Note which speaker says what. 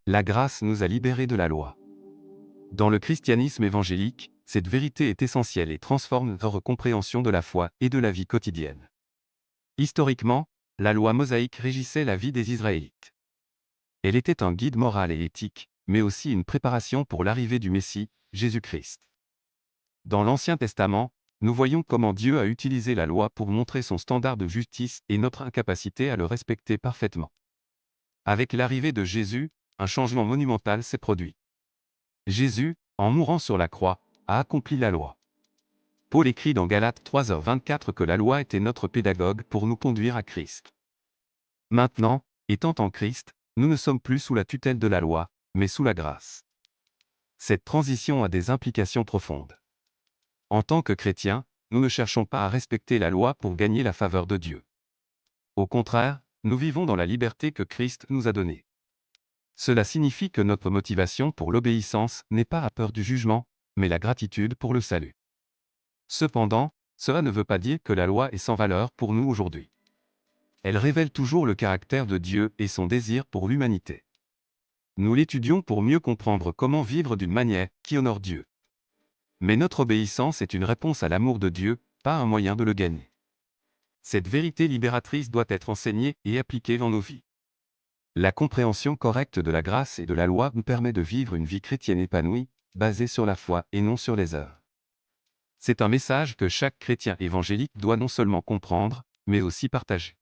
Speaker 1: La grâce nous a libérés de la loi. Dans le christianisme évangélique, cette vérité est essentielle et transforme notre compréhension de la foi et de la vie quotidienne. Historiquement, la loi mosaïque régissait la vie des Israélites. Elle était un guide moral et éthique, mais aussi une préparation pour l'arrivée du Messie, Jésus-Christ. Dans l'Ancien Testament, nous voyons comment Dieu a utilisé la loi pour montrer son standard de justice et notre incapacité à le respecter parfaitement. Avec l'arrivée de Jésus, un changement monumental s'est produit. Jésus, en mourant sur la croix, a accompli la loi. Paul écrit dans Galates 3h24 que la loi était notre pédagogue pour nous conduire à Christ. Maintenant, étant en Christ, nous ne sommes plus sous la tutelle de la loi, mais sous la grâce. Cette transition a des implications profondes. En tant que chrétiens, nous ne cherchons pas à respecter la loi pour gagner la faveur de Dieu. Au contraire, nous vivons dans la liberté que Christ nous a donnée. Cela signifie que notre motivation pour l'obéissance n'est pas la peur du jugement, mais la gratitude pour le salut. Cependant, cela ne veut pas dire que la loi est sans valeur pour nous aujourd'hui. Elle révèle toujours le caractère de Dieu et son désir pour l'humanité. Nous l'étudions pour mieux comprendre comment vivre d'une manière qui honore Dieu. Mais notre obéissance est une réponse à l'amour de Dieu, pas un moyen de le gagner. Cette vérité libératrice doit être enseignée et appliquée dans nos vies. La compréhension correcte de la grâce et de la loi nous permet de vivre une vie chrétienne épanouie, basée sur la foi et non sur les œuvres. C'est un message que chaque chrétien évangélique doit non seulement comprendre, mais aussi partager.